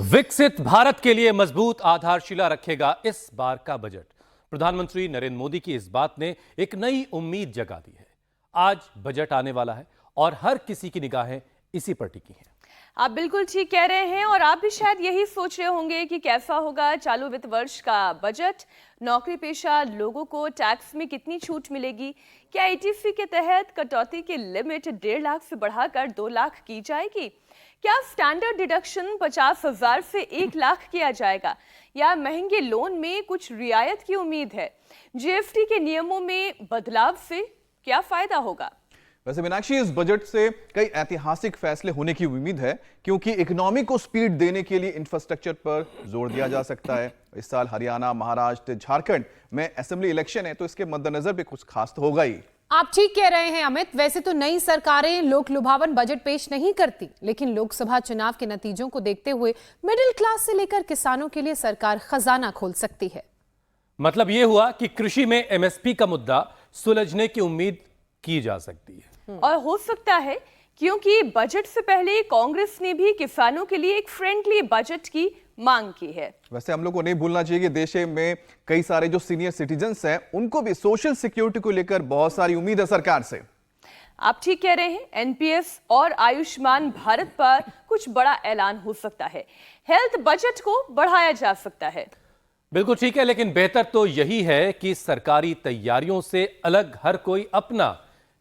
विकसित भारत के लिए मजबूत आधारशिला रखेगा इस बार का बजट। प्रधानमंत्री नरेंद्र मोदी की इस बात ने एक नई उम्मीद जगा दी है। आज बजट आने वाला है और हर किसी की निगाहें इसी पर टिकी हैं। आप बिल्कुल ठीक कह रहे हैं और आप भी शायद यही सोच रहे होंगे कि कैसा होगा चालू वित्त वर्ष का बजट। नौकरी पेशा लोगों को टैक्स में कितनी छूट मिलेगी? क्या एटीसी के तहत कटौती की लिमिट 1.5 लाख से बढ़ाकर 2 लाख की जाएगी? क्या स्टैंडर्ड डिडक्शन 50,000 से 1 लाख किया जाएगा या महंगे लोन में कुछ रियायत की उम्मीद है? जीएसटी के नियमों में बदलाव से क्या फायदा होगा? वैसे मीनाक्षी, इस बजट से कई ऐतिहासिक फैसले होने की उम्मीद है क्योंकि इकोनॉमी को स्पीड देने के लिए इंफ्रास्ट्रक्चर पर जोर दिया जा सकता है। इस साल हरियाणा, महाराष्ट्र, झारखंड में असेंबली इलेक्शन है, तो इसके मद्देनजर भी कुछ खास तो होगा ही। आप ठीक कह रहे हैं अमित। वैसे तो नई सरकारें लोक लुभावन बजट पेश नहीं करती, लेकिन लोकसभा चुनाव के नतीजों को देखते हुए मिडिल क्लास से लेकर किसानों के लिए सरकार खजाना खोल सकती है। मतलब यह हुआ कि कृषि में एमएसपी का मुद्दा सुलझने की उम्मीद की जा सकती है। और हो सकता है क्योंकि बजट से पहले कांग्रेस ने भी किसानों के लिए एक फ्रेंडली बजट की मांग की है। वैसे हम लोग को नहीं भूलना चाहिए कि देश में कई सारे जो सीनियर सिटीजन्स हैं, उनको भी सोशल सिक्योरिटी को लेकर बहुत सारी उम्मीद है सरकार से। आप ठीक कह रहे हैं। एनपीएस और आयुष्मान भारत पर कुछ बड़ा ऐलान हो सकता है। हेल्थ बजट को बढ़ाया जा सकता है। बिल्कुल ठीक है, लेकिन बेहतर तो यही है कि सरकारी तैयारियों से अलग हर कोई अपना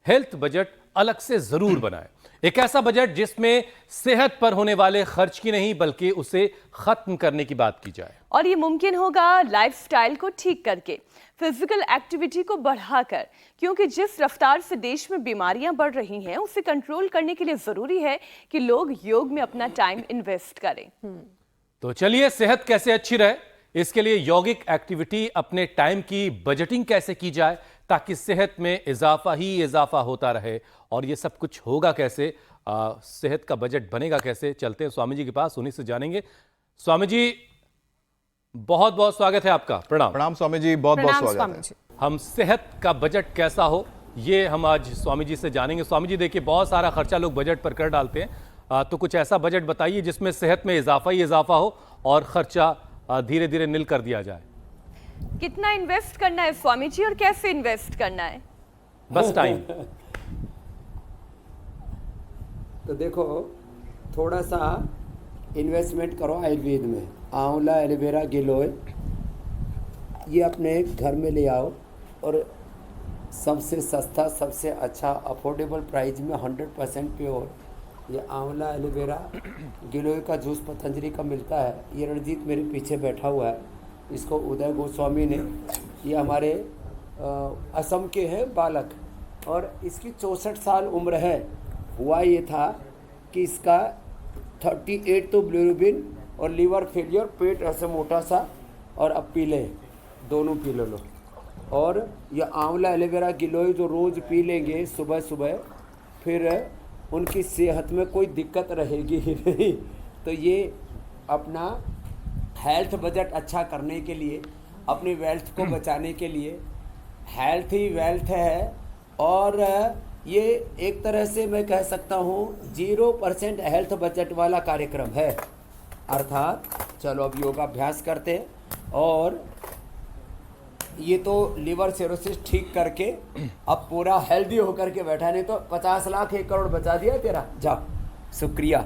हेल्थ बजट अलग से जरूर बनाए। एक ऐसा बजट जिसमें सेहत पर होने वाले खर्च की नहीं बल्कि उसे खत्म करने की बात की जाए। और ये मुमकिन होगा लाइफस्टाइल को ठीक करके, फिजिकल एक्टिविटी को बढ़ाकर, क्योंकि जिस रफ्तार से देश में बीमारियां बढ़ रही हैं उसे कंट्रोल करने के लिए जरूरी है कि लोग योग में अपना टाइम इन्वेस्ट करें। तो चलिए, सेहत कैसे अच्छी रहे, इसके लिए यौगिक एक्टिविटी अपने टाइम की बजटिंग कैसे की जाए ताकि सेहत में इजाफा ही इजाफा होता रहे। और ये सब कुछ होगा कैसे, सेहत का बजट बनेगा कैसे? चलते हैं स्वामी जी के पास, उन्हीं से जानेंगे। स्वामी जी, बहुत बहुत स्वागत है आपका। प्रणाम। प्रणाम स्वामी जी, बहुत बहुत स्वागत है। हम सेहत का बजट कैसा हो ये हम आज स्वामी जी से जानेंगे। स्वामी जी, देखिए, बहुत सारा खर्चा लोग बजट पर कर डालते हैं, तो कुछ ऐसा बजट बताइए जिसमें सेहत में इजाफा ही इजाफा हो और खर्चा धीरे धीरे नील कर दिया जाए। कितना इन्वेस्ट करना है स्वामी जी और कैसे इन्वेस्ट करना है? बस टाइम। तो देखो, थोड़ा सा इन्वेस्टमेंट करो आयुर्वेद में। आंवला, एलोवेरा, गिलोय ये अपने घर में ले आओ और सबसे सस्ता, सबसे अच्छा अफोर्डेबल प्राइस में 100% प्योर ये आंवला, एलोवेरा, गिलोय का जूस पतंजलि का मिलता है। ये रणजीत मेरे पीछे बैठा हुआ है, इसको उदय गोस्वामी ने, ये हमारे असम के हैं बालक, और इसकी 64 साल उम्र है। हुआ ये था कि इसका 38 तो ब्लूबिन और लीवर फेलियर, पेट ऐसे मोटा सा, और अब पी लें, दोनों पी लो। और ये आंवला, एलोवेरा, गिलोय जो रोज़ पी लेंगे सुबह सुबह, फिर उनकी सेहत में कोई दिक्कत रहेगी ही नहीं। तो ये अपना हेल्थ बजट अच्छा करने के लिए, अपनी वेल्थ को बचाने के लिए, हेल्थ ही वेल्थ है। और ये एक तरह से मैं कह सकता हूँ 0% हेल्थ बजट वाला कार्यक्रम है। अर्थात चलो अब योगाभ्यास करते हैं और ये तो लिवर सिरोसिस ठीक करके अब पूरा हेल्दी होकर के बैठा, नहीं तो 50 लाख 1 करोड़ बचा दिया तेरा। जाओ, शुक्रिया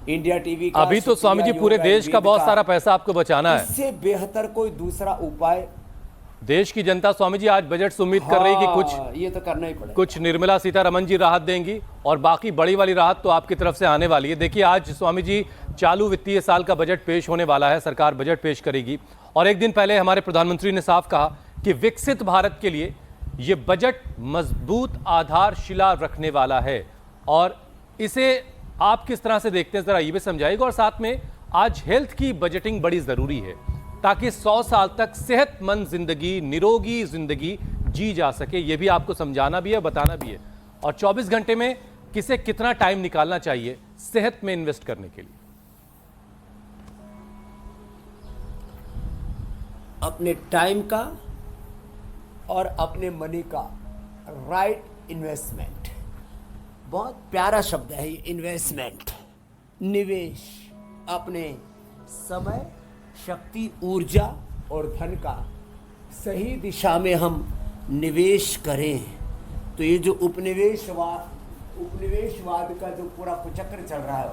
इंडिया टीवी का। अभी तो स्वामी जी पूरे देश का बहुत सारा पैसा आपको बचाना है। इससे बेहतर कोई दूसरा उपाय देश की जनता स्वामी जी आज बजट से उम्मीद कर रही है कि कुछ ये तो करना ही पड़ेगा। कुछ निर्मला सीतारमण जी राहत देंगी और बाकी बड़ी वाली राहत तो आपकी तरफ से आने वाली है। देखिए, आज स्वामी जी चालू वित्तीय साल का बजट पेश होने वाला है, सरकार बजट पेश करेगी। और एक दिन पहले हमारे प्रधानमंत्री ने साफ कहा कि विकसित भारत के लिए यह बजट मजबूत आधारशिला रखने वाला है। और इसे आप किस तरह से देखते हैं, जरा ये भी समझाइएगा। और साथ में आज हेल्थ की बजटिंग बड़ी जरूरी है ताकि 100 साल तक सेहतमंद जिंदगी, निरोगी जिंदगी जी जा सके। यह भी आपको समझाना भी है, बताना भी है। और 24 घंटे में किसे कितना टाइम निकालना चाहिए सेहत में इन्वेस्ट करने के लिए। अपने टाइम का और अपने मनी का राइट इन्वेस्टमेंट, बहुत प्यारा शब्द है ये इन्वेस्टमेंट, निवेश। अपने समय, शक्ति, ऊर्जा और धन का सही दिशा में हम निवेश करें तो ये जो उपनिवेशवाद का जो पूरा कुचक्र चल रहा है,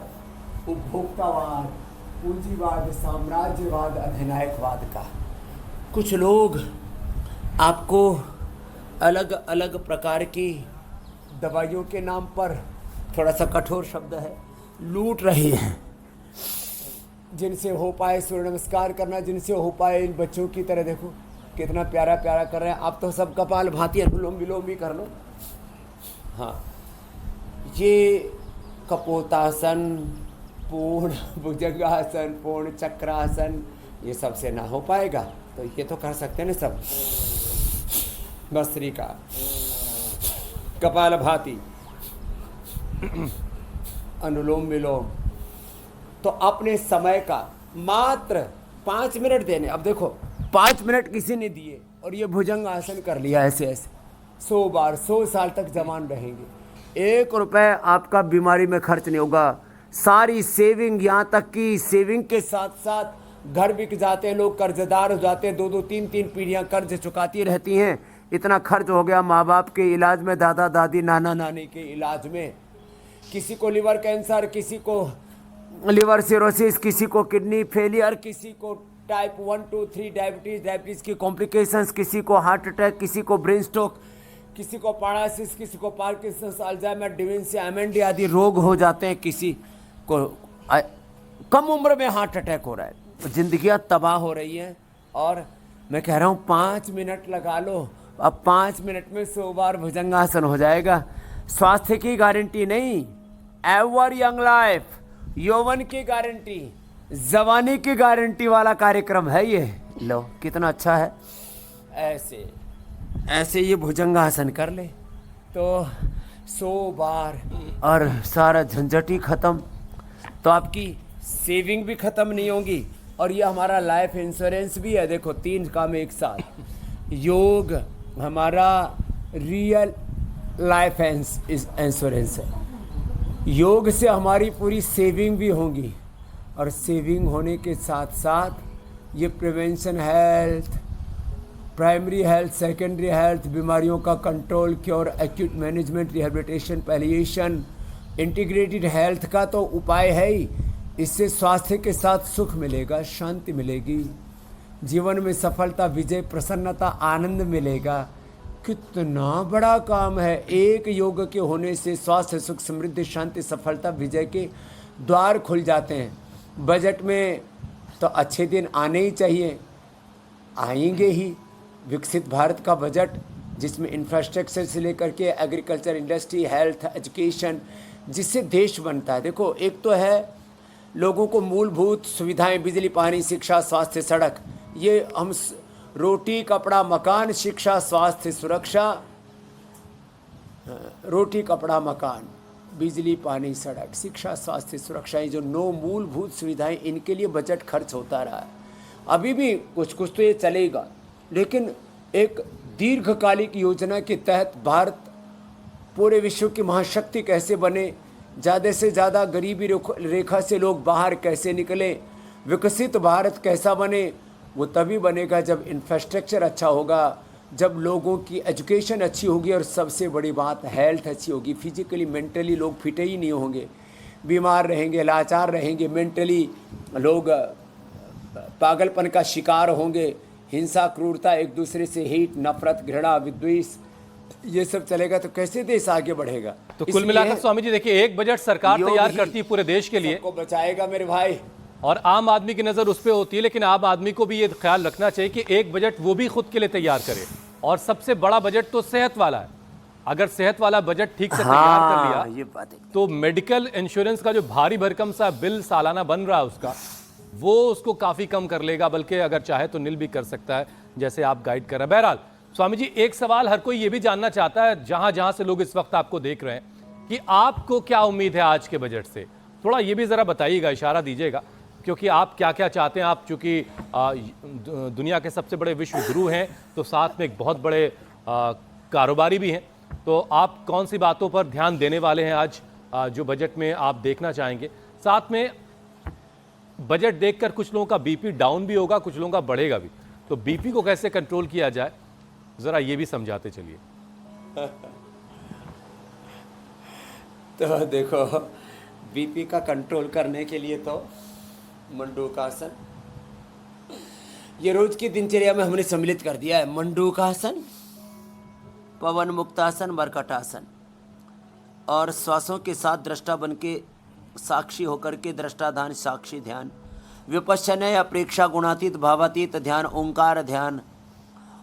उपभोक्तावाद, पूंजीवाद, साम्राज्यवाद, अधिनायकवाद का, कुछ लोग आपको अलग अलग प्रकार की दवाइयों के नाम पर, थोड़ा सा कठोर शब्द है, लूट रहे हैं। जिनसे हो पाए सूर्य नमस्कार करना, जिनसे हो पाए इन बच्चों की तरह देखो कितना प्यारा प्यारा कर रहे हैं। आप तो सब कपाल भांति अनुलोम विलोम भी कर लो। हाँ, ये कपोतासन, पूर्ण भुजंगासन, पूर्ण चक्रासन, ये सबसे ना हो पाएगा तो ये तो कर सकते हैं ना सब, भस्त्रिका, कपालभाति, अनुलोम विलोम। तो अपने समय का मात्र 5 मिनट देने, अब देखो 5 मिनट किसी ने दिए और ये भुजंग आसन कर लिया ऐसे ऐसे 100 बार, 100 साल तक जवान रहेंगे। 1 रुपए आपका बीमारी में खर्च नहीं होगा। सारी सेविंग, यहाँ तक कि सेविंग के साथ साथ घर बिक जाते हैं, लोग कर्जदार हो जाते हैं, 2-2, 3-3 पीढ़ियाँ कर्ज चुकाती रहती हैं। इतना खर्च हो गया माँ बाप के इलाज में, दादा दादी नाना नानी के इलाज में। किसी को लिवर कैंसर, किसी को लिवर सिरोसिस, किसी को किडनी फेलियर, किसी को टाइप 1, 2, 3 डायबिटीज़ की कॉम्प्लिकेशंस, किसी को हार्ट अटैक, किसी को ब्रेन स्ट्रोक, किसी को पैरालिसिस, किसी को पार्किंसंस, अल्जाइमर, डिमेंशिया, एमएनडी आदि रोग हो जाते हैं। किसी को कम उम्र में हार्ट अटैक हो रहा है। जिंदगियां तबाह हो रही हैं। और मैं कह रहा हूँ 5 मिनट लगा लो, अब 5 मिनट में 100 बार भुजंगासन हो जाएगा। स्वास्थ्य की गारंटी नहीं, एवर यंग लाइफ, यौवन की गारंटी, जवानी की गारंटी वाला कार्यक्रम है ये। लो कितना अच्छा है। ऐसे ऐसे ये भुजंगासन कर ले तो 100 बार और सारा झंझट ही खत्म। तो आपकी सेविंग भी खत्म नहीं होगी और ये हमारा लाइफ इंश्योरेंस भी है। देखो 3 काम एक साथ। योग हमारा रियल लाइफ इंश्योरेंस है। योग से हमारी पूरी सेविंग भी होगी और सेविंग होने के साथ साथ ये prevention health, primary health, secondary health, बीमारियों का control, cure, acute management, rehabilitation, palliation, integrated health का तो उपाय है ही। इससे स्वास्थ्य के साथ सुख मिलेगा, शांति मिलेगी, जीवन में सफलता, विजय, प्रसन्नता, आनंद मिलेगा। कितना बड़ा काम है। एक योग के होने से स्वास्थ्य, सुख, समृद्धि, शांति, सफलता, विजय के द्वार खुल जाते हैं। बजट में तो अच्छे दिन आने ही चाहिए, आएंगे ही। विकसित भारत का बजट जिसमें इंफ्रास्ट्रक्चर से लेकर के एग्रीकल्चर, इंडस्ट्री, हेल्थ, एजुकेशन, जिससे देश बनता है। देखो एक तो है लोगों को मूलभूत सुविधाएं, बिजली, पानी, शिक्षा, स्वास्थ्य, सड़क, ये हम रोटी, कपड़ा, मकान, शिक्षा, स्वास्थ्य, सुरक्षा, रोटी, कपड़ा, मकान, बिजली, पानी, सड़क, शिक्षा, स्वास्थ्य, सुरक्षा, ये जो 9 मूलभूत सुविधाएं, इनके लिए बजट खर्च होता रहा है। अभी भी कुछ कुछ तो ये चलेगा, लेकिन एक दीर्घकालिक योजना के तहत भारत पूरे विश्व की महाशक्ति कैसे बने, ज़्यादा से ज़्यादा गरीबी रेखा से लोग बाहर कैसे निकलें, विकसित भारत कैसा बने, वो तभी बनेगा जब इंफ्रास्ट्रक्चर अच्छा होगा, जब लोगों की एजुकेशन अच्छी होगी और सबसे बड़ी बात हेल्थ अच्छी होगी। फिजिकली, मेंटली लोग फिट ही नहीं होंगे, बीमार रहेंगे, लाचार रहेंगे, मेंटली लोग पागलपन का शिकार होंगे, हिंसा, क्रूरता, एक दूसरे से हेट, नफरत, घृणा, विद्वेष, ये सब चलेगा तो कैसे देश आगे बढ़ेगा। तो कुल मिलाकर स्वामी जी देखिए, एक बजट सरकार तैयार करती है पूरे देश के लिए, को बचाएगा मेरे भाई। और आम आदमी की नजर उस पर होती है, लेकिन आम आदमी को भी ये ख्याल रखना चाहिए कि एक बजट वो भी खुद के लिए तैयार करे। और सबसे बड़ा बजट तो सेहत वाला है। अगर सेहत वाला बजट ठीक से तैयार कर लिया, ये बात है, तो मेडिकल इंश्योरेंस का जो भारी भरकम सा बिल सालाना बन रहा है उसका, वो उसको काफी कम कर लेगा, बल्कि अगर चाहे तो निल भी कर सकता है, जैसे आप गाइड कर रहे हैं। बहरहाल स्वामी जी, एक सवाल हर कोई ये भी जानना चाहता है, जहां जहां से लोग इस वक्त आपको देख रहे हैं, कि आपको क्या उम्मीद है आज के बजट से। थोड़ा ये भी जरा बताइएगा, इशारा दीजिएगा, क्योंकि आप क्या क्या चाहते हैं। आप चूंकि दुनिया के सबसे बड़े विश्व गुरु हैं, तो साथ में एक बहुत बड़े कारोबारी भी हैं, तो आप कौन सी बातों पर ध्यान देने वाले हैं आज जो बजट में आप देखना चाहेंगे। साथ में बजट देखकर कुछ लोगों का बीपी डाउन भी होगा, कुछ लोगों का बढ़ेगा भी। तो बीपी को कैसे कंट्रोल किया जाए, जरा ये भी समझाते चलिए। तो देखो, बीपी का कंट्रोल करने के लिए तो मंडूकासन, ये रोज की दिनचर्या में हमने सम्मिलित कर दिया है। मंडूकासन, पवन मुक्तासन, मरकटासन, और श्वासों के साथ दृष्टा बन के साक्षी होकर के दृष्टाधान साक्षी ध्यान, विपश्यनय अप्रेक्षा गुणातीत भावातीत ध्यान, ओंकार ध्यान।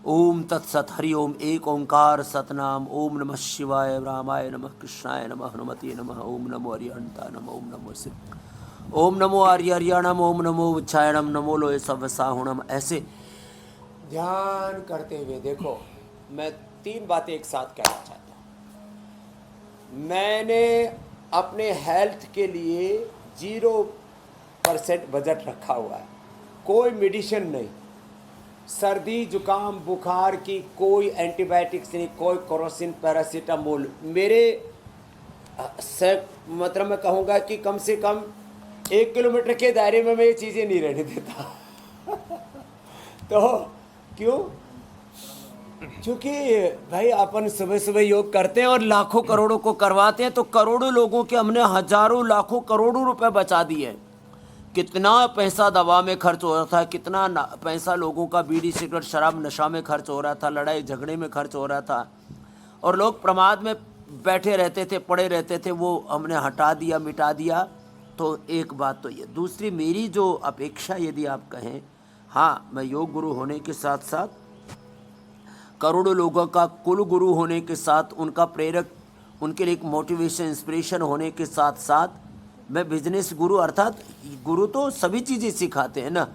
ओम तत्सत हरि ओम, एक ओंकार सतनाम। ओम नमः शिवाय, रामाय नमः, कृष्णाय नमः, हनुमते नमः। ओम नमो हरिहंता नमः, ओम नमो शिव, ओम नमो हरिहरियाणम, ओम नमो उच्चायणम, नमो लोय सवसाहुणम। ऐसे ध्यान करते हुए देखो, मैं 3 बातें एक साथ कहना चाहता हूँ। मैंने अपने हेल्थ के लिए 0% बजट रखा हुआ है। कोई मेडिसिन नहीं, सर्दी जुकाम बुखार की कोई एंटीबायोटिक्स नहीं, कोई क्रोसिन पैरासीटामोल। मेरे मतलब मैं कहूँगा कि कम से कम 1 किलोमीटर के दायरे में मैं ये चीज़ें नहीं रहने देता। तो क्यों? क्योंकि भाई अपन सुबह सुबह योग करते हैं और लाखों करोड़ों को करवाते हैं, तो करोड़ों लोगों के हमने हजारों लाखों करोड़ों रुपए बचा दिए हैं। कितना पैसा दवा में खर्च हो रहा था, कितना पैसा लोगों का बीड़ी सिगरेट शराब नशा में खर्च हो रहा था, लड़ाई झगड़े में खर्च हो रहा था, और लोग प्रमाद में बैठे रहते थे, पड़े रहते थे। वो हमने हटा दिया, मिटा दिया। तो एक बात तो ये। दूसरी, मेरी जो अपेक्षा यदि आप कहें, हाँ, मैं योग गुरु होने के साथ साथ करोड़ों लोगों का कुल गुरु होने के साथ, उनका प्रेरक, उनके लिए एक मोटिवेशन इंस्पिरेशन होने के साथ साथ मैं बिजनेस गुरु, अर्थात गुरु तो सभी चीज़ें सिखाते हैं ना,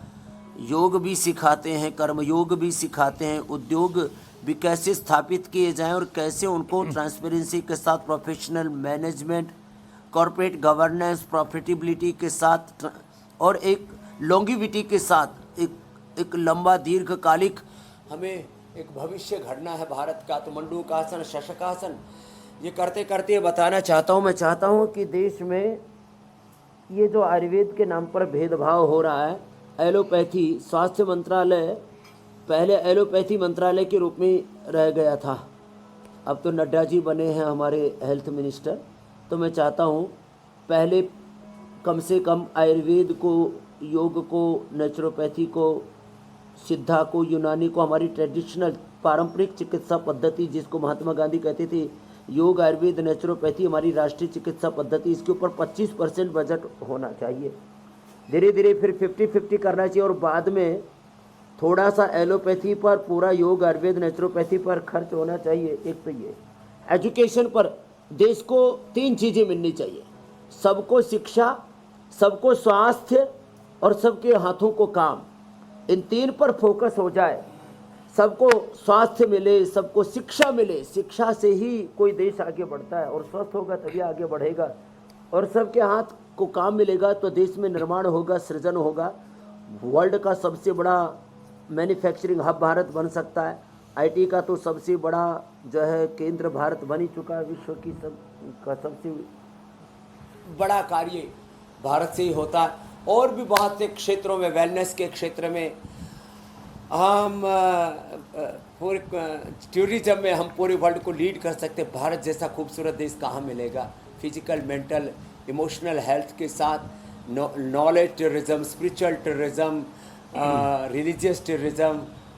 योग भी सिखाते हैं, कर्म योग भी सिखाते हैं, उद्योग भी कैसे स्थापित किए जाएं और कैसे उनको ट्रांसपेरेंसी के साथ, professional management, corporate governance, profitability के साथ और एक लॉन्गिविटी के साथ, एक लंबा दीर्घकालिक हमें एक भविष्य घड़ना है भारत का। तो मंडूकासन, शशकासन, ये करते करते ये बताना चाहता हूँ, मैं चाहता हूँ कि देश में ये जो आयुर्वेद के नाम पर भेदभाव हो रहा है, एलोपैथी, स्वास्थ्य मंत्रालय पहले एलोपैथी मंत्रालय के रूप में रह गया था, अब तो नड्डा जी बने हैं हमारे हेल्थ मिनिस्टर। तो मैं चाहता हूँ पहले कम से कम आयुर्वेद को, योग को, नेचुरोपैथी को, सिद्धा को, यूनानी को, हमारी ट्रेडिशनल पारंपरिक चिकित्सा पद्धति जिसको महात्मा गांधी कहते थे, योग, आयुर्वेद, नेचुरोपैथी हमारी राष्ट्रीय चिकित्सा पद्धति, इसके ऊपर 25% बजट होना चाहिए। धीरे धीरे फिर 50-50 करना चाहिए, और बाद में थोड़ा सा एलोपैथी पर, पूरा योग, आयुर्वेद, नेचुरोपैथी पर खर्च होना चाहिए। एक तो ये एजुकेशन पर देश को 3 चीज़ें मिलनी चाहिए, सबको शिक्षा, सबको स्वास्थ्य और सबके हाथों को काम। इन 3 पर फोकस हो जाए, सबको स्वास्थ्य मिले, सबको शिक्षा मिले, शिक्षा से ही कोई देश आगे बढ़ता है, और स्वस्थ होगा तभी आगे बढ़ेगा, और सबके हाथ को काम मिलेगा तो देश में निर्माण होगा, सृजन होगा। वर्ल्ड का सबसे बड़ा मैन्युफैक्चरिंग हब भारत बन सकता है। आईटी का तो सबसे बड़ा जो है केंद्र भारत बन ही चुका है, विश्व की सबसे बड़ा कार्य भारत से ही होता है। और भी बहुत से क्षेत्रों में, वेलनेस के क्षेत्र में हम पूरे टूरिज्म में हम पूरे वर्ल्ड को लीड कर सकते हैं। भारत जैसा खूबसूरत देश कहाँ मिलेगा? फिजिकल, मेंटल, इमोशनल हेल्थ के साथ knowledge tourism, spiritual tourism, religious tourism,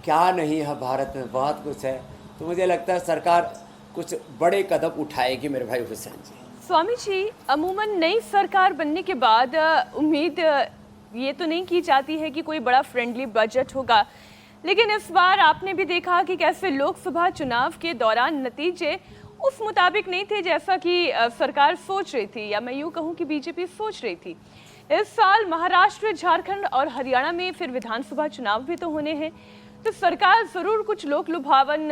क्या नहीं है भारत में, बहुत कुछ है। तो मुझे लगता है सरकार कुछ बड़े कदम उठाएगी मेरे भाई हुसैन जी। स्वामी जी, अमूमन नई सरकार बनने के बाद उम्मीद ये तो नहीं की जाती है कि कोई बड़ा फ्रेंडली बजट होगा, लेकिन इस बार आपने भी देखा कि कैसे लोकसभा चुनाव के दौरान नतीजे उस मुताबिक नहीं थे जैसा कि सरकार सोच रही थी, या मैं यूँ कहूँ कि बीजेपी सोच रही थी। इस साल महाराष्ट्र, झारखंड और हरियाणा में फिर विधानसभा चुनाव भी तो होने हैं, तो सरकार ज़रूर कुछ लोक लुभावन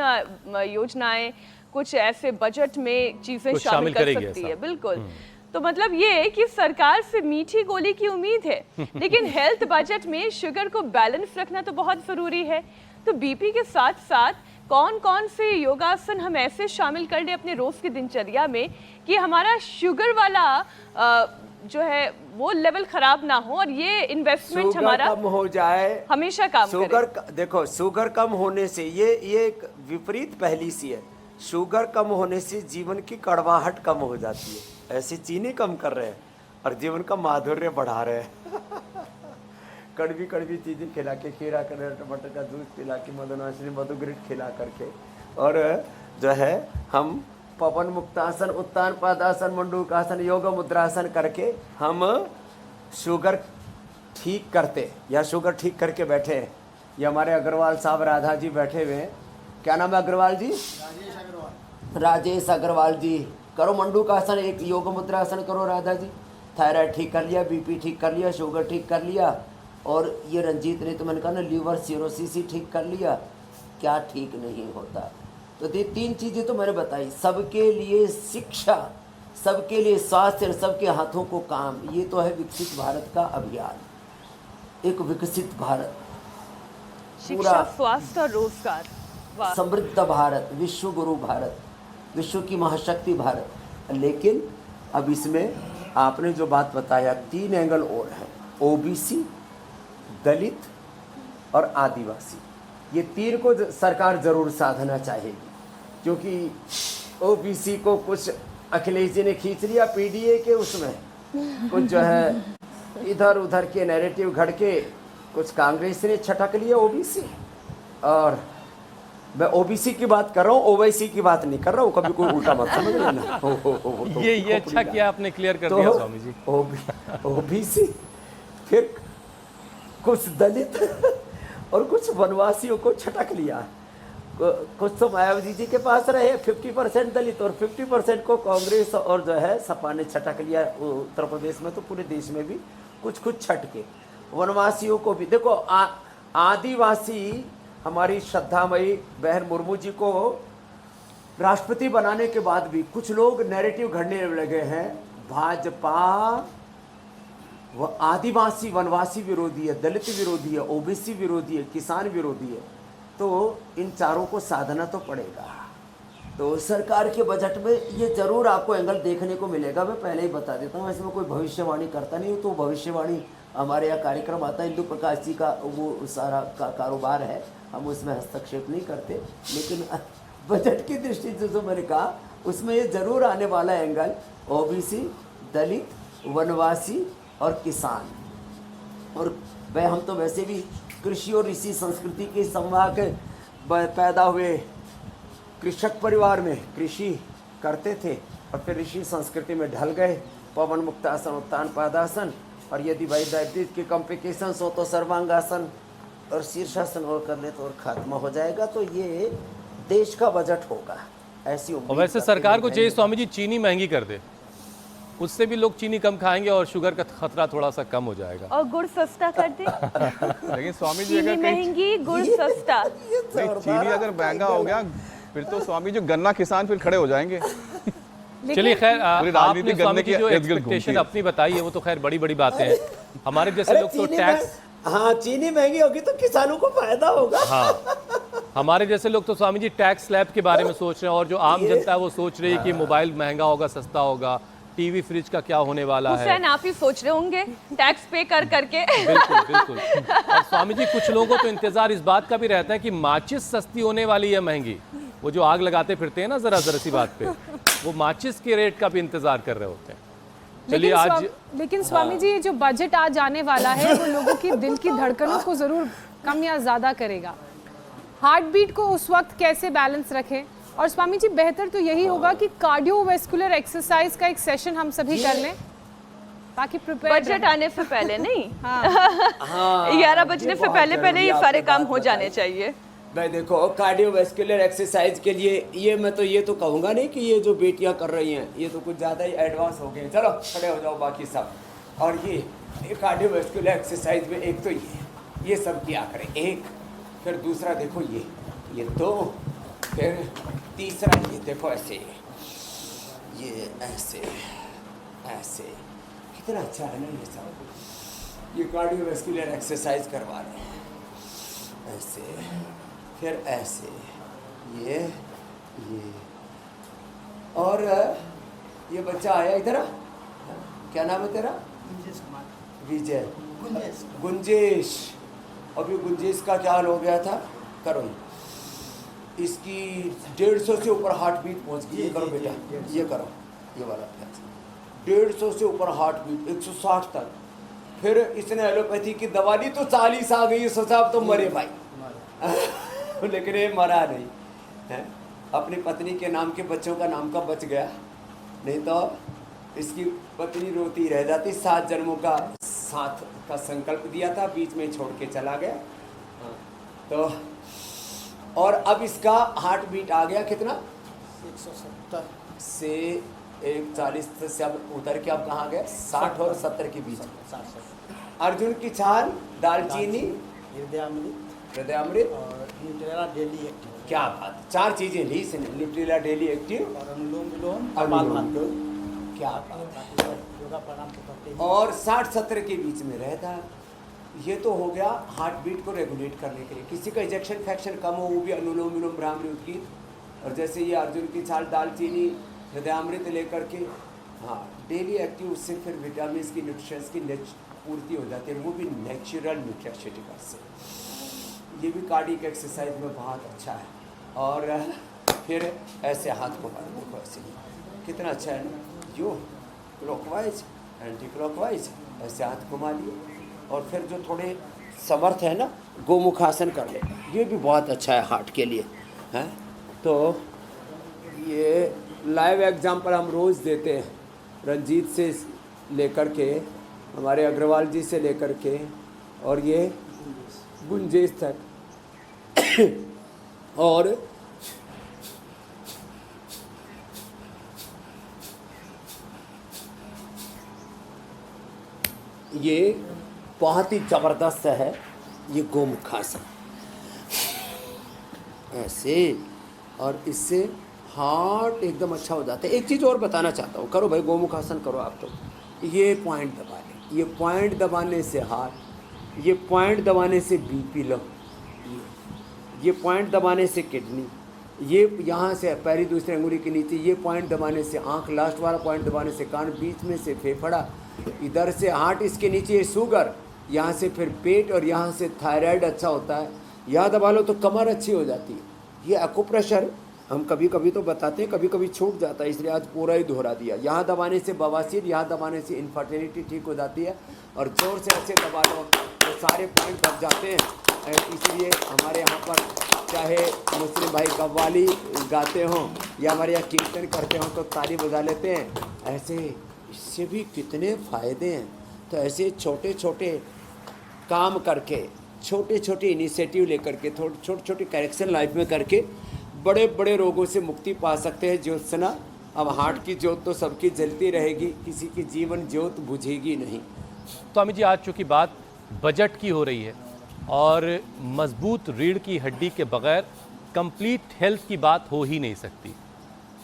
योजनाएं, कुछ ऐसे बजट में चीज़ें शामिल कर सकती है। बिल्कुल। तो मतलब ये है कि सरकार से मीठी गोली की उम्मीद है, लेकिन हेल्थ बजट में शुगर को बैलेंस रखना तो बहुत ज़रूरी है। तो बीपी के साथ साथ कौन कौन से योगासन हम ऐसे शामिल कर लें अपने रोज़ की दिनचर्या में कि हमारा शुगर वाला जो है वो लेवल खराब ना हो और ये इन्वेस्टमेंट शुगर हमारा कम हो जाए, हमेशा काम करे। देखो शुगर कम होने से ये एक विपरीत पहली सी है। शुगर कम होने से जीवन की कड़वाहट कम हो जाती है। ऐसे चीनी कम कर रहे हैं और जीवन का माधुर्य बढ़ा रहे हैं। कड़वी कड़वी चीजें खिला के, खीरा कर, टमाटर का जूस पिला के, मधुनाशिनी मधुग्रिट खिला करके, और जो है हम पवन मुक्तासन, उत्तान पादासन, मंडूकासन, योग मुद्रासन करके हम शुगर ठीक करते या शुगर ठीक करके बैठे हैं। ये हमारे अग्रवाल साहब राधा जी बैठे हुए हैं। क्या नाम है अग्रवाल जी? राजेश अग्रवाल जी। करो मंडूकासन, एक योग मुद्रासन करो राधा जी। थायराइड ठीक कर लिया, बीपी ठीक कर लिया, शुगर ठीक कर लिया, और ये रंजीत ने तो मैंने कहा ना लीवर सिरोसिस ठीक कर लिया। क्या ठीक नहीं होता? तो ये 3 चीज़ें तो मैंने बताई। सबके लिए शिक्षा, सबके लिए स्वास्थ्य और सबके हाथों को काम, ये तो है विकसित भारत का अभियान। एक विकसित भारत, शिक्षा, स्वास्थ्य और रोजगार, वाह। समृद्ध भारत, विश्व गुरु भारत, विश्व की महाशक्ति भारत। लेकिन अब इसमें आपने जो बात बताया 3 एंगल और हैं, ओबीसी, दलित और आदिवासी। ये 3 को सरकार जरूर साधना चाहेगी, क्योंकि ओबीसी को कुछ अखिलेश जी ने खींच लिया पीडीए के उसमें, कुछ जो है इधर उधर के नैरेटिव घड़ के कुछ कांग्रेस ने छटक लिया ओबीसी। और मैं ओबीसी की बात कर रहा हूँ, ओवैसी की बात नहीं कर रहा हूँ, कभी कोई उल्टा मत समझ लेना। तो ये अच्छा किया आपने क्लियर कर दिया स्वामी जी। ओबीसी, फिर कुछ दलित और कुछ वनवासियों को छटक लिया। कुछ तो मायावती जी के पास रहे 50% दलित, और 50% को कांग्रेस और जो है सपा ने छटक लिया। उत्तर प्रदेश में तो पूरे देश में भी कुछ छटके। वनवासियों को भी देखो, आदिवासी हमारी श्रद्धामयी बहन मुर्मू जी को राष्ट्रपति बनाने के बाद भी कुछ लोग नैरेटिव घड़ने लगे हैं, भाजपा वो आदिवासी वनवासी विरोधी है, दलित विरोधी है, ओबीसी विरोधी है, किसान विरोधी है। तो इन चारों को साधना तो पड़ेगा। तो सरकार के बजट में ये जरूर आपको एंगल देखने को मिलेगा। मैं पहले ही बता देता हूँ, ऐसे में कोई भविष्यवाणी करता नहीं हूँ। तो भविष्यवाणी हमारे यहाँ कार्यक्रम आता है, इंदु प्रकाश जी का वो सारा कारोबार है, हम उसमें हस्तक्षेप नहीं करते। लेकिन बजट की दृष्टि से जो मैंने कहा, उसमें ये जरूर आने वाला एंगल ओबीसी, दलित, वनवासी और किसान। और वह हम तो वैसे भी कृषि और ऋषि संस्कृति के संवाहक पैदा हुए कृषक परिवार में कृषि करते थे और फिर ऋषि संस्कृति में ढल गए। पवन मुक्तासन, उत्तान पादासन, और यदि वैदिक के कॉम्प्लिकेशंस हो तो सर्वांगासन और शीर्षासन और कर ले तो और खात्मा हो जाएगा। तो ये देश का बजट होगा, ऐसी उम्मीद। और वैसे सरकार को चाहिए स्वामी जी चीनी महंगी कर दे, उससे भी लोग चीनी कम खाएंगे और शुगर का खतरा थोड़ा सा कम हो जाएगा। और गुड़ सस्ता कर दे। लेकिन स्वामी जी चीनी अगर महंगी, गुड़ सस्ता। चीनी अगर महंगा हो गया फिर तो स्वामी जी गन्ना किसान फिर खड़े हो जाएंगे। चलिए खैर, पूरी आपने राजनीति स्वामी गन्ने जी की जो इर्द गिर्द घूमती एक्सपेक्टेशन है। अपनी बताई है वो तो खैर बड़ी बड़ी बातें हैं। हमारे जैसे लोग तो टैक्स, हाँ चीनी महंगी होगी तो किसानों को फायदा होगा। हाँ हमारे जैसे लोग तो स्वामी जी टैक्स स्लैब के बारे में सोच रहे हैं, और जो आम जनता है वो सोच रही है कि मोबाइल महंगा होगा, सस्ता होगा, टीवी फ्रिज का क्या होने वाला है। हुसैन आप ही सोच रहे होंगे टैक्स पे कर करके। बिल्कुल बिल्कुल। और स्वामी जी कुछ लोगों को तो इंतजार इस बात का भी रहता है कि माचिस सस्ती होने वाली है महंगी, वो जो आग लगाते फिरते हैं ना जरा सी बात पे, वो माचिस के रेट का भी इंतजार कर रहे होते हैं। चलिए आज लेकिन स्वामी जी, ये जो बजट आज आने वाला है वो लोगों की दिल की धड़कनों को जरूर कम या ज्यादा करेगा। हार्ट बीट को उस वक्त कैसे बैलेंस रखें, और स्वामी जी बेहतर तो यही होगा कि कार्डियोवैस्कुलर एक्सरसाइज का एक सेशन हम सभी कर लें ताकि प्रिपेयर बजट आने से पहले नहीं, 11 बजने से पहले ये सारे काम हो जाने चाहिए। मैं देखो कार्डियोवैस्कुलर एक्सरसाइज के लिए ये मैं तो ये तो कहूँगा नहीं कि ये जो बेटियां कर रही हैं ये तो कुछ ज़्यादा ही एडवांस हो गए। चलो खड़े हो जाओ बाकी सब। और ये कार्डियोवैस्कुलर एक्सरसाइज में एक तो ये सब किया करें, एक, फिर दूसरा देखो ये 2, फिर तीसरा ये देखो ऐसे, ये ऐसे ऐसे, कितना अच्छा है ना ये सब। ये कार्डियोवैस्कुलर एक्सरसाइज करवा रहे हैं, ऐसे फिर ऐसे, ये और ये बच्चा आया इधर, क्या नाम है तेरा? विजय। गुंजेश। अभी गुंजेश का क्या हाल हो गया था? करो इसकी 150 से ऊपर हार्ट बीट पहुंच गई। ये करो बेटा, ये करो, ये वाला 150 से ऊपर हार्ट बीट, 160 तक। फिर इसने एलोपैथी की दवा ली तो 40 आ गई। सोचा अब तो मरे भाई लेकिन ये मरा नहीं है। अपनी पत्नी के नाम के बच्चों का नाम का बच गया, नहीं तो इसकी पत्नी रोती रह जाती। 7 जन्मों का साथ का संकल्प दिया था, बीच में छोड़ के चला गया। तो और अब इसका हार्ट बीट आ गया कितना? 170 से 140 से अब उतर के अब कहाँ गया? 60 और 70 के बीच। अर्जुन की छाल, दालचीनी, हृदयामृत और न्यूट्रेला डेली एक्टिव। क्या बात, 4 चीजें ली इसने। न्यूट्रेला डेली एक्टिव और अनुलोम विलोम अनुलोम, क्या बात। योगा प्राणायाम तो करते हैं। और 60-70 के बीच में रहता। ये तो हो गया हार्ट बीट को रेगुलेट करने के लिए। किसी का इजेक्शन फ्रैक्शन कम हो वो भी अनुलोम विलोम ब्राह्मणी उद्गीत। और जैसे ये अर्जुन की छाल, दालचीनी, हृदयामृत लेकर के हाँ डेली एक्टिव, उससे फिर विटामिन की न्यूट्रिशंस की पूर्ति हो जाती है, वो भी नेचुरल न्यूट्रिशटिकल से। ये भी कार्डियक एक्सरसाइज में बहुत अच्छा है। और फिर ऐसे हाथ को मारो, देखो ऐसे ही कितना अच्छा है ना। यो क्लॉकवाइज, एंटी क्लॉकवाइज, ऐसे हाथ घुमा लिए। और फिर जो थोड़े समर्थ है ना, गोमुखासन कर ले, ये भी बहुत अच्छा है हार्ट के लिए है। तो ये लाइव एग्जाम्पल हम रोज़ देते हैं, रंजीत से लेकर के, हमारे अग्रवाल जी से लेकर के, और ये गुंजेश तक। और ये बहुत ही ज़बरदस्त है, ये गोमुखासन ऐसे। और इससे हार्ट एकदम अच्छा हो जाता है। एक चीज़ और बताना चाहता हूँ, करो भाई गोमुखासन करो आप। तो ये पॉइंट दबा लें, ये पॉइंट दबाने से हार्ट, ये पॉइंट दबाने से बीपी लो, ये पॉइंट दबाने से किडनी, ये यहाँ से पैरी दूसरे अंगुली के नीचे, ये पॉइंट दबाने से आँख, लास्ट वाला पॉइंट दबाने से कान, बीच में से फेफड़ा, इधर से हार्ट, इसके नीचे ये शुगर, यहाँ से फिर पेट, और यहाँ से थायराइड अच्छा होता है। यहाँ दबा लो तो कमर अच्छी हो जाती है। ये एक्यूप्रेशर हम कभी कभी तो बताते हैं, कभी कभी छूट जाता है, इसलिए आज पूरा ही दोहरा दिया। यहाँ दबाने से बवासीर, यहाँ दबाने से इनफर्टिलिटी ठीक हो जाती है। और जोर से ऐसे दबा लो तो सारे पॉइंट दब जाते हैं। इसलिए हमारे यहाँ पर चाहे मुस्लिम भाई कव्वाली गाते हों या हमारे यहाँ कीर्तन करते हों तो ताली बजा लेते हैं। ऐसे इससे भी कितने फ़ायदे हैं। तो ऐसे छोटे छोटे काम करके, छोटे छोटे इनिशिएटिव लेकर के, छोटे छोटे करेक्शन लाइफ में करके बड़े बड़े रोगों से मुक्ति पा सकते हैं। ज्योत्सना, अब हार्ट की ज्योत तो सबकी जलती रहेगी, किसी की जीवन ज्योत बुझेगी नहीं। तो अमित जी, आज चूँकि बात बजट की हो रही है और मजबूत रीढ़ की हड्डी के बगैर कंप्लीट हेल्थ की बात हो ही नहीं सकती,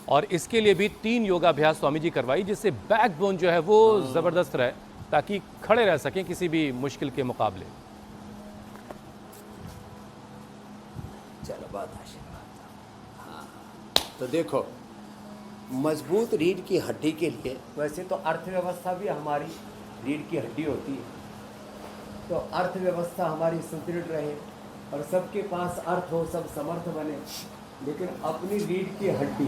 और इसके लिए भी 3 योगाभ्यास स्वामी जी करवाई, जिससे बैकबोन जो है वो ज़बरदस्त रहे, ताकि खड़े रह सकें किसी भी मुश्किल के मुकाबले। चलो बात आशीर्वाद। हाँ, तो देखो मजबूत रीढ़ की हड्डी के लिए, वैसे तो अर्थव्यवस्था भी हमारी रीढ़ की हड्डी होती है, तो अर्थव्यवस्था हमारी सुदृढ़ रहे और सबके पास अर्थ हो, सब समर्थ बने। लेकिन अपनी रीढ़ की हड्डी,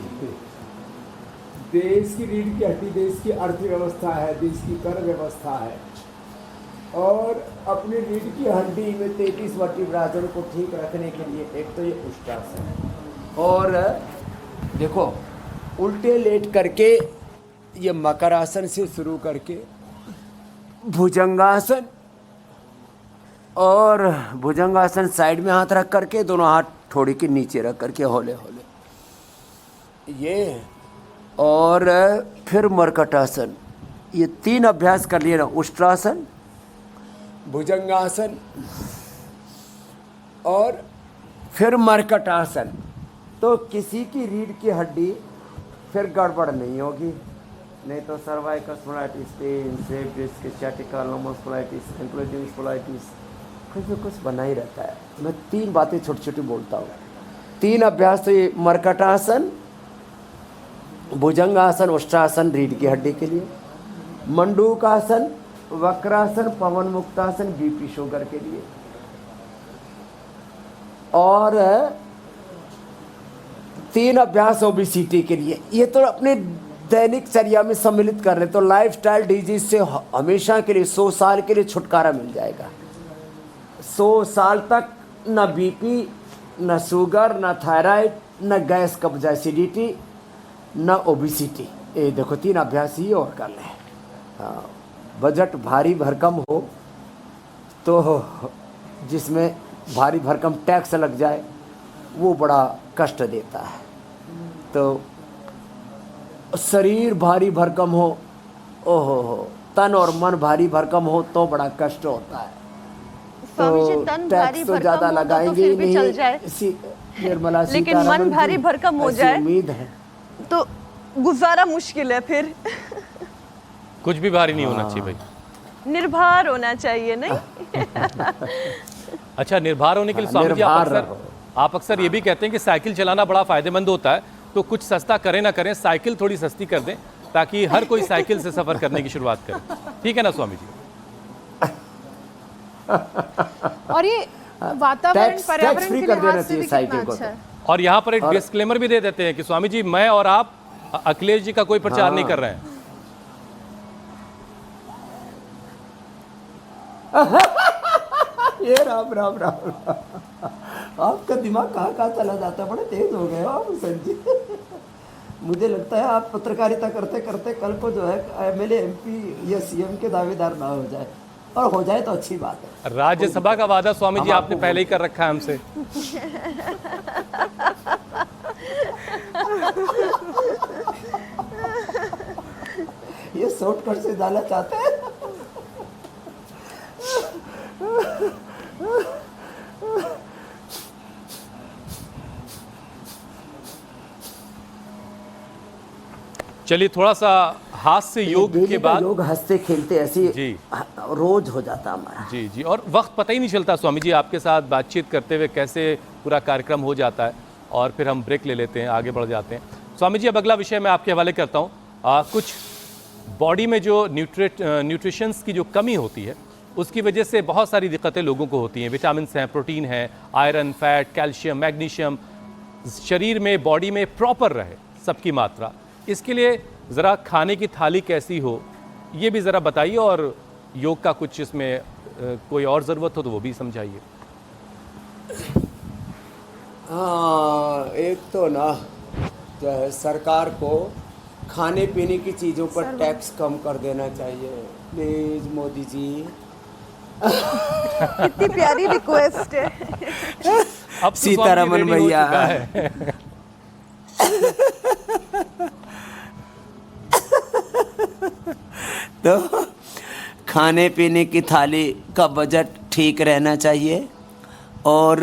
देश की रीढ़ की हड्डी देश की अर्थव्यवस्था है, देश की कर व्यवस्था है। और अपनी रीढ़ की हड्डी में 33 वर्टिब्राजन को ठीक रखने के लिए एक तो ये उष्ट्रासन है, और देखो उल्टे लेट करके ये मकरासन से शुरू करके भुजंगासन, और भुजंगासन साइड में हाथ रख करके, दोनों हाथ थोड़ी के नीचे रख करके हौले हौले ये, और फिर मरकटासन। ये 3 अभ्यास कर लिए ना, उष्ट्रासन, भुजंगासन और फिर मरकटासन, तो किसी की रीढ़ की हड्डी फिर गड़बड़ नहीं होगी। नहीं तो cervical spondylitis, pain, slip disc, स्ciatica, lumbar स्पॉन्डिलाइटिस, एंक्लोजिंग स्पॉन्डिलाइटिस, कुछ भी कुछ बना ही रहता है। मैं 3 बातें छोटी छोटी बोलता हूँ। 3 अभ्यास तो ये मरकटासन, भुजंगासन, उष्ट्रासन रीढ़ की हड्डी के लिए, मंडूकासन, वक्रासन, पवन मुक्तासन बीपी शुगर के लिए, और 3 अभ्यास ओबेसिटी के लिए। ये तो अपने दैनिक चर्या में सम्मिलित कर रहे, तो लाइफस्टाइल डिजीज से हमेशा के लिए 100 साल के लिए छुटकारा मिल जाएगा। 100 साल तक न बीपी, न शुगर, न थायराइड, न गैस कब्ज एसिडिटी, न ओबेसिटी। ये देखो 3 अभ्यास ही और कर लें। हाँ, बजट भारी भरकम हो तो जिसमें भारी भरकम टैक्स लग जाए वो बड़ा कष्ट देता है। तो शरीर भारी भरकम हो, ओहो, तन और मन भारी भरकम हो तो बड़ा कष्ट होता है। स्वामी जी, तो तन भारी टैक्स तो भरकम ज्यादा हो तो लगाएंगे फिर ही भी नहीं। चल जाए। निर्मला लेकिन मन सीतारमण भारी जी, भरकम हो ऐसी जाए उम्मीद है। तो गुजारा मुश्किल है फिर। कुछ भी भारी नहीं होना चाहिए भाई। निर्भर होना चाहिए, नहीं? अच्छा, निर्भर होने के लिए हाँ, स्वामी जी निर्भर आप अक्सर ये भी कहते हैं कि साइकिल चलाना बड़ा फायदेमंद होता है, तो कुछ सस्ता करें ना करें, साइकिल थोड़ी सस्ती कर दें ताकि हर कोई साइकिल से सफर करने की शुरुआत करे। ठीक है ना स्वामी जी? और ये वातावरण टैक्स पर्यावरण फ्री के कर देना लिहाज से चाहिए भी कितना साइकिल को अच्छा तो। है। और यहाँ पर एक डिस्क्लेमर भी दे देते हैं कि स्वामी जी, मैं और आप अखिलेश जी का कोई प्रचार नहीं कर रहे हैं। ये राम राम राम राम। आपका दिमाग कहाँ कहाँ चला जाता है, बड़े तेज हो गए हो आप संजीव। मुझे लगता है आप पत्रकारिता करते करते कल को जो है एमएलए, एमपी या सीएम के दावेदार ना हो जाए, और हो जाए तो अच्छी बात है। राज्यसभा का वादा स्वामी जी हम आपने आपको पहले ही कर रखा है हमसे। ये शॉर्टकट से डाला चाहते हैं। चलिए, थोड़ा सा हास्य योग डेली के का बाद। योग हंसते खेलते ऐसे जी। रोज हो जाता हमारा। जी जी, और वक्त पता ही नहीं चलता स्वामी जी, आपके साथ बातचीत करते हुए कैसे पूरा कार्यक्रम हो जाता है, और फिर हम ब्रेक ले लेते हैं, आगे बढ़ जाते हैं। स्वामी जी, अब अगला विषय मैं आपके हवाले करता हूँ। कुछ बॉडी में जो न्यूट्रिशंस की जो कमी होती है, उसकी वजह से बहुत सारी दिक्कतें लोगों को होती हैं। विटामिन हैं, प्रोटीन है, आयरन, फैट, कैल्शियम, मैग्नीशियम शरीर में, बॉडी में प्रॉपर रहे सबकी मात्रा। इसके लिए ज़रा खाने की थाली कैसी हो, ये भी ज़रा बताइए, और योग का कुछ इसमें कोई और ज़रूरत हो तो वो भी समझाइए। हाँ, एक तो ना जो है सरकार को खाने पीने की चीज़ों पर टैक्स कम कर देना चाहिए, प्लीज मोदी जी। कितनी प्यारी रिक्वेस्ट है। अब तो सीतारमण स्वामी जी रेडी हो भैया। चुका है। तो खाने पीने की थाली का बजट ठीक रहना चाहिए, और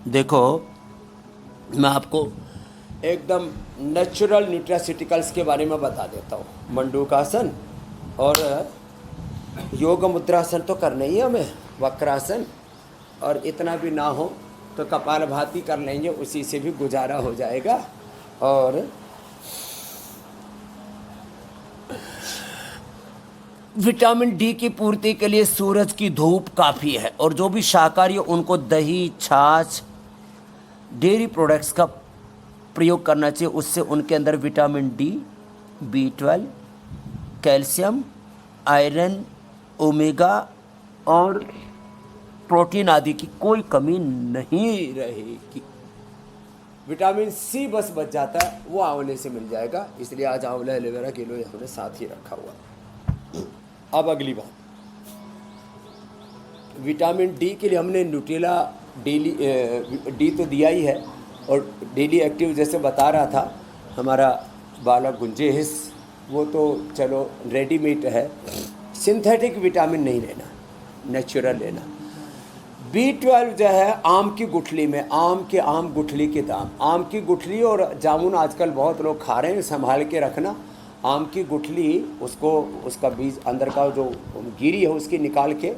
देखो मैं आपको एकदम नेचुरल न्यूट्रास्यूटिकल्स के बारे में बता देता हूँ। मंडूकासन और योग मुद्रासन तो करना ही है हमें, वक्रासन, और इतना भी ना हो तो कपालभाति कर लेंगे, उसी से भी गुजारा हो जाएगा। और विटामिन डी की पूर्ति के लिए सूरज की धूप काफ़ी है, और जो भी शाकाहारी हो उनको दही, छाछ, डेयरी प्रोडक्ट्स का प्रयोग करना चाहिए। उससे उनके अंदर vitamin D, B12, calcium, iron, omega और प्रोटीन आदि की कोई कमी नहीं रहेगी। विटामिन सी बस बच जाता है, वो आंवले से मिल जाएगा, इसलिए आज आंवला एलोवेरा किलो हमने साथ ही रखा हुआ। अब अगली बात, विटामिन डी के लिए हमने न्यूट्रेला डेली डी तो दिया ही है, और डेली एक्टिव जैसे बता रहा था हमारा बालक गुंजेश, वो तो चलो रेडीमेड है। सिंथेटिक विटामिन नहीं लेना, नेचुरल लेना। B12 जो है आम की गुठली में, आम गुठली के दाम, आम की गुठली और जामुन आजकल बहुत लोग खा रहे हैं, संभाल के रखना। आम की गुठली, उसको, उसका बीज अंदर का जो गिरी है उसकी निकाल के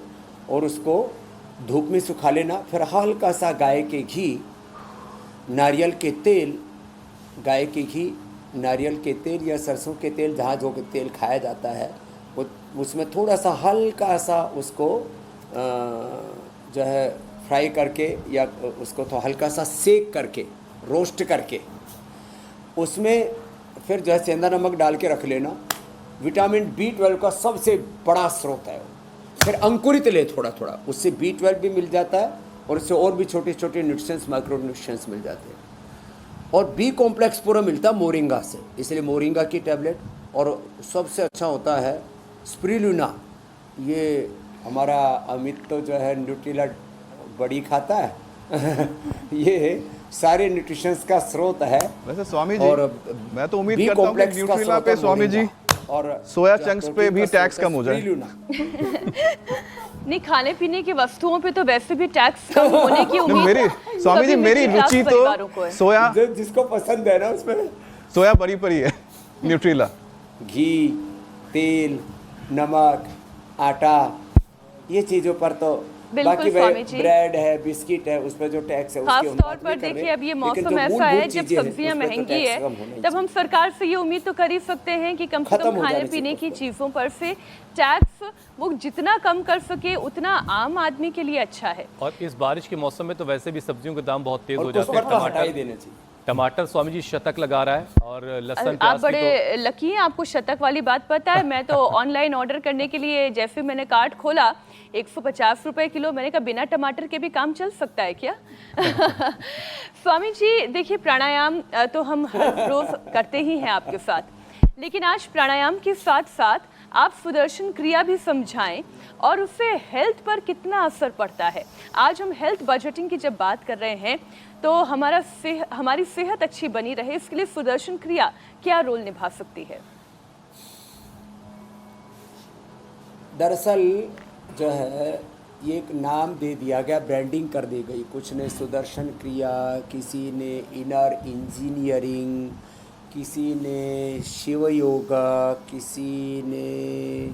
और उसको धूप में सुखा लेना। फिर हल्का सा गाय के घी, नारियल के तेल, गाय के घी नारियल के तेल या सरसों के तेल, जहाँ जो के तेल खाया जाता है, उसमें थोड़ा सा हल्का सा उसको जो है फ्राई करके या उसको तो हल्का सा सेक करके, रोस्ट करके, उसमें फिर जो है सेंधा नमक डाल के रख लेना। विटामिन B12 का सबसे बड़ा स्रोत है। फिर अंकुरित ले थोड़ा थोड़ा, उससे B12 भी मिल जाता है और उससे और भी छोटे छोटे न्यूट्रिशंस, माइक्रो न्यूट्रिशंस मिल जाते हैं। और B कॉम्प्लेक्स पूरा मिलता है मोरिंगा से, इसलिए मोरिंगा की टैबलेट। और सबसे अच्छा होता है स्पिरुलिना। ये हमारा अमित तो जो है न्यूट्रिला बड़ी खाता है ये सारे न्यूट्रिशंस का स्रोत है। वैसे स्वामी जी, और मैं तो उम्मीद B करता हूँ कि कॉम्प्लेक्स का न्यूट्रिला स्रोत पे है स्वामी जी मोरिंगा। और सोया चंक्स पे भी टैक्स कम हो जाए। नहीं, खाने पीने की वस्तुओं पे तो वैसे भी टैक्स कम होने की उम्मीद मेरी स्वामी जी, सभी मेरी मिडिल क्लास रुचि परिवारों को तो है। सोया जिसको पसंद है ना उसमें सोया परी परी है न्यूट्रिला। घी, तेल, नमक, आटा, ये चीज़ों पर तो बिल्कुल बाकी स्वामी जी। ब्रेड है, बिस्किट है, उस पर जो टैक्स है खास उसकी हम तौर बात पर नहीं कर देखिए रहे। अब ये लेकिन मौसम जो ऐसा मूलभूत है जब चीजें हैं, सब्जियां उस पर तो महंगी टैक्स है, कम होना ही तब हम सरकार से ये उम्मीद तो कर ही सकते हैं कि कम से खत्म कम हो खाने जानी पीने चाहिए की चीज़ों पर से टैक्स वो जितना कम कर सके उतना आम आदमी के लिए अच्छा है। और इस बारिश के मौसम में तो वैसे भी सब्जियों के दाम बहुत तेज और हो कुछ जाते हैं। पर तो हटा ही देना चाहिए। टमाटर स्वामी जी शतक लगा रहा है, और लहसुन आप प्याज की बड़े लकी हैं, आपको शतक वाली बात पता है। मैं तो ऑनलाइन ऑर्डर करने के लिए जैसे मैंने कार्ट खोला 150 रुपए किलो, मैंने कहा बिना टमाटर के भी काम चल सकता है क्या स्वामी जी देखिए, प्राणायाम तो हम हर रोज करते ही हैं आपके साथ, लेकिन आज प्राणायाम के साथ साथ आप सुदर्शन क्रिया भी समझाएं और उससे हेल्थ पर कितना असर पड़ता है। आज हम हेल्थ बजटिंग की जब बात कर रहे हैं तो हमारी सेहत अच्छी बनी रहे, इसके लिए सुदर्शन क्रिया क्या रोल निभा सकती है? दरअसल जो है ये एक नाम दे दिया गया, ब्रांडिंग कर दी गई। कुछ ने सुदर्शन क्रिया, किसी ने इनर इंजीनियरिंग, किसी ने शिव योगा, किसी ने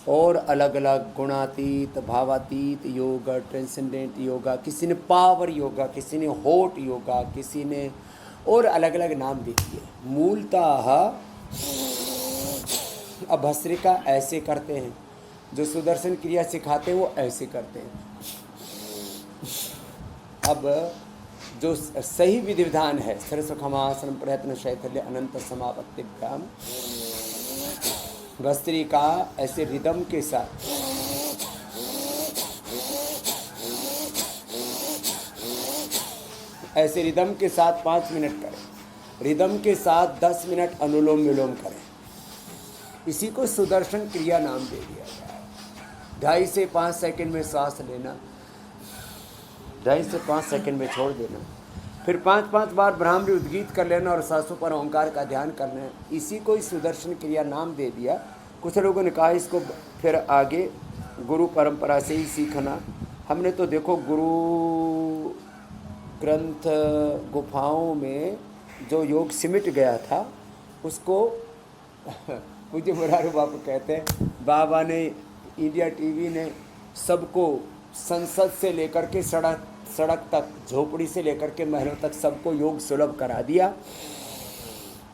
और अलग अलग गुणातीत, भावातीत योगा, ट्रांसेंडेंट योगा, किसी ने पावर योगा, किसी ने हॉट योगा, किसी ने और अलग अलग नाम दे दिए। मूलतः अब भस्त्रिका ऐसे करते हैं, जो सुदर्शन क्रिया सिखाते हैं वो ऐसे करते हैं। अब जो सही विधि विधान है, सरसखमासन प्रयत्न शैथल्य अनंत समापत्तिभ्याम, भस्त्रिका ऐसे रिदम के साथ ऐसे रिदम के साथ 5 मिनट करें, रिदम के साथ 10 मिनट अनुलोम विलोम करें। इसी को सुदर्शन क्रिया नाम दे दिया गया है। 2.5 से 5 सेकंड में सांस लेना, 2.5 से 5 सेकंड में छोड़ देना, फिर 5-5 बार ब्राह्मणी उद्गीत कर लेना और सांसों पर ओंकार का ध्यान करना। इसी को ही सुदर्शन क्रिया नाम दे दिया। कुछ लोगों ने कहा इसको फिर आगे गुरु परंपरा से ही सीखना। हमने तो देखो गुरु ग्रंथ गुफाओं में जो योग सिमट गया था उसको मुझे मुरारी बापू कहते हैं, बाबा ने, इंडिया टीवी ने सबको संसद से लेकर के सड़क तक, झोपड़ी से लेकर के महलों तक सबको योग सुलभ करा दिया।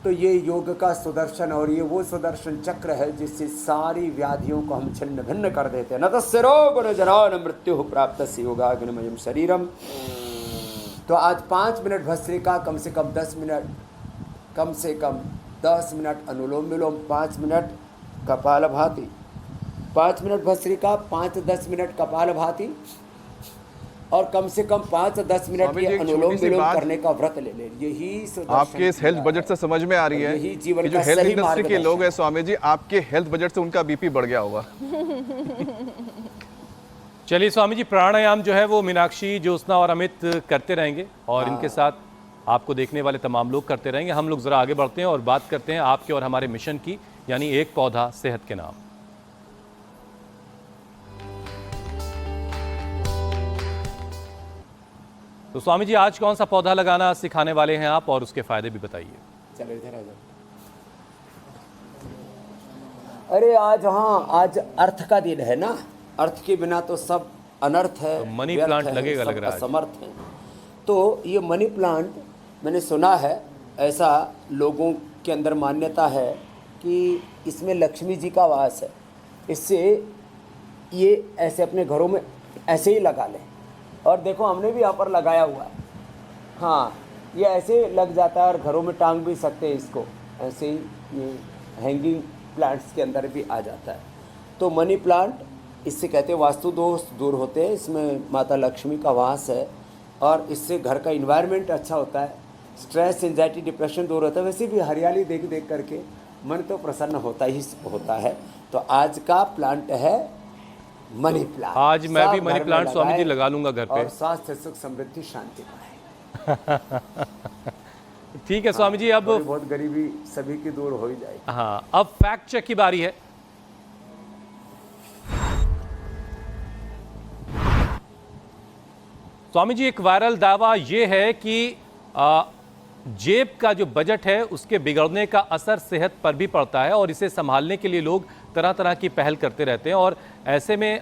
तो ये योग का सुदर्शन, और ये वो सुदर्शन चक्र है जिससे सारी व्याधियों को हम छिन्न भिन्न कर देते हैं। न तस्य रोग न जरा न मृत्यु प्राप्त से योगाग्निमयम शरीरम। तो आज 5 मिनट भस्त्रिका, कम से कम 10 मिनट, कम से कम 10 मिनट अनुलोम विलोम, 5 minute kapalbhati, 5 minute bhastrika, 5-10 minute kapalbhati, और कम से कम 5-10 मिनट स्वामी जी, ये एक अनुलोम छोटी सी विलोम बात करने का व्रत ले लें। यही सुदर्शन आपके इस हेल्थ क्रिया बजट से समझ में आ रही है यही जीवन कि जो का हेल्थ सही इंडस्ट्री के मार्गदर्शन लोग हैं स्वामी जी, आपके हेल्थ बजट से उनका बीपी बढ़ गया होगा। चलिए स्वामी जी, प्राणायाम जो है वो मीनाक्षी, ज्योत्सना और अमित करते रहेंगे, और इनके साथ आपको देखने वाले तमाम लोग करते रहेंगे। हम लोग ज़रा आगे बढ़ते हैं और बात करते हैं आपके और हमारे मिशन की, यानी एक पौधा सेहत के नाम। तो स्वामी जी, आज कौन सा पौधा लगाना सिखाने वाले हैं आप, और उसके फायदे भी बताइए। चलो इधर आ जाओ। अरे आज, हाँ, आज अर्थ का दिन है ना। अर्थ के बिना तो सब अनर्थ है, तो मनी व्यर्थ प्लांट है, लगेगा, सब लग रहा है। असमर्थ है। तो ये मनी प्लांट मैंने सुना है, ऐसा लोगों के अंदर मान्यता है कि इसमें लक्ष्मी जी का वास है, इससे ये ऐसे अपने घरों में ऐसे ही लगा लें। और देखो हमने भी यहाँ पर लगाया हुआ है, हाँ ये ऐसे लग जाता है और घरों में टांग भी सकते हैं इसको, ऐसे ही ये हैंगिंग प्लांट्स के अंदर भी आ जाता है। तो मनी प्लांट इससे कहते हैं वास्तु दोष दूर होते हैं, इसमें माता लक्ष्मी का वास है और इससे घर का इन्वायरमेंट अच्छा होता है, स्ट्रेस एंजाइटी डिप्रेशन दूर होता है। वैसे भी हरियाली देख देख करके मन तो प्रसन्न होता ही होता है। तो आज का प्लांट है मनी प्लांट। आज मैं भी सब मनी घर में प्लांट स्वामी जी लगाएं लगा लूंगा घर पे। और स्वास्थ्य सुख समृद्धि शांति पाए। ठीक है स्वामी जी, अब थोड़ी बहुत गरीबी सभी की दूर हो ही जाएगी। हाँ, अब फैक्ट चेक की बारी है। स्वामी जी, एक वायरल दावा यह है कि जेब का जो बजट है उसके बिगड़ने का असर सेहत पर भी पड़ता है और इसे संभालने के लिए लोग तरह तरह की पहल करते रहते हैं। और ऐसे में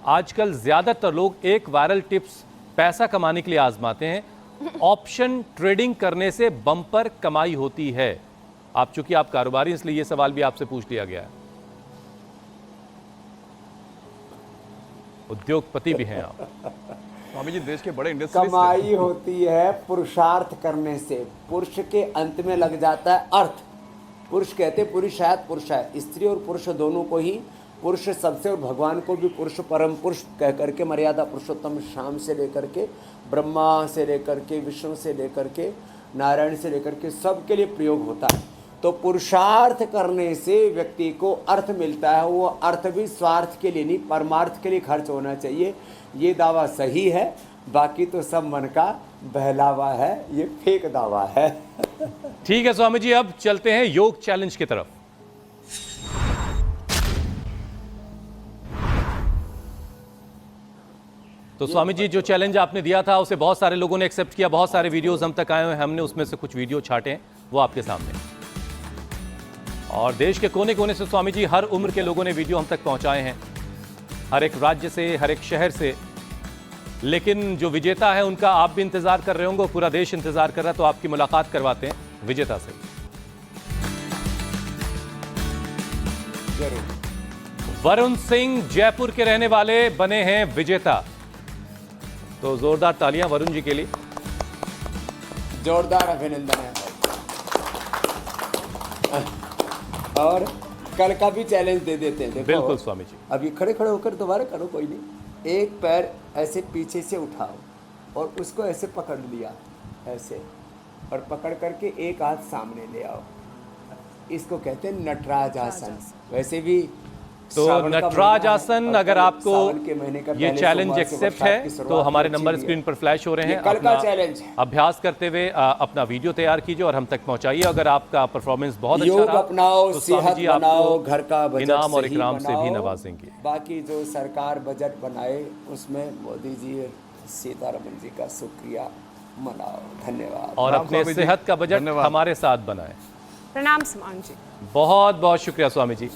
आजकल ज़्यादातर लोग एक वायरल टिप्स पैसा कमाने के लिए आजमाते हैं। ऑप्शन ट्रेडिंग करने से बम्पर कमाई होती है। आप चूंकि आप कारोबारी, इसलिए ये सवाल भी आपसे पूछ लिया गया है। उद्योगपति भी हैं आप। स्वामी जी देश के बड़े इंडस्ट्रियलिस्ट हैं। कमाई होती है पुरुषार्थ करने से। पुरुष के अंत में लग जाता है अर्थ। पुरुष कहते पुरुषायत पुरुषाय, स्त्री और पुरुष दोनों को ही पुरुष सबसे, और भगवान को भी पुरुष परम पुरुष कह करके मर्यादा पुरुषोत्तम शाम से लेकर के ब्रह्मा से लेकर के विष्णु से लेकर के नारायण से लेकर के सबके लिए प्रयोग होता है। तो पुरुषार्थ करने से व्यक्ति को अर्थ मिलता है। वो अर्थ भी स्वार्थ के लिए नहीं, परमार्थ के लिए खर्च होना चाहिए। ये दावा सही है, बाकी तो सब मन का बहलावा है, ये फेक दावा है। ठीक है स्वामी जी, अब चलते हैं योग चैलेंज की तरफ। तो स्वामी जी, जो चैलेंज आपने दिया था उसे बहुत सारे लोगों ने एक्सेप्ट किया, बहुत सारे वीडियोस हम तक आए हुए हैं, हमने उसमें से कुछ वीडियो छांटे हैं, वो आपके सामने। और देश के कोने कोने से स्वामी जी हर उम्र के लोगों ने वीडियो हम तक पहुंचाए हैं, हर एक राज्य से, हर एक शहर से। लेकिन जो विजेता है उनका आप भी इंतजार कर रहे होंगे, पूरा देश इंतजार कर रहा है, तो आपकी मुलाकात करवाते हैं विजेता से। वरुण सिंह जयपुर के रहने वाले बने हैं विजेता, तो जोरदार तालियां वरुण जी के लिए। जोरदार अभिनंदन है। और कल का भी चैलेंज दे देते हैं। देखो, बिल्कुल स्वामी जी। अभी खड़े खड़े होकर दोबारा करो, कोई नहीं। एक पैर ऐसे पीछे से उठाओ और उसको ऐसे पकड़ लिया, ऐसे, और पकड़ करके एक हाथ सामने ले आओ। इसको कहते हैं नटराज आसन। वैसे भी तो श्रावण का नटराज महीना है आसन, और अगर कल आपको सावन के महीने का ये पहले चैलेंज सोमवार से एक्सेप्ट बरसात है की तो शुरुआत हमारे अच्छी नंबर भी है। स्क्रीन पर फ्लैश हो रहे ये हैं। कल का अपना चैलेंज है। अभ्यास करते हुए अपना वीडियो तैयार कीजिए और हम तक पहुंचाइए। अगर आपका परफॉर्मेंस बहुत अच्छा योग रहा अपनाओ, तो स्वामी सेहत जी बनाओ, आपको घर का बजट इनाम और सही इकराम से भी बनाओ। नवाजेंगे। बाकी जो सरकार बजट बनाए उसमें मोदी जी, सीतारमन जी का शुक्रिया मनाओ। धन्यवाद। और राम अपने स्वामी जी, सेहत का बजट धन्यवाद। हमारे साथ बनाए। प्रणाम समान जी। बहुत बहुत शुक्रिया स्वामी जी।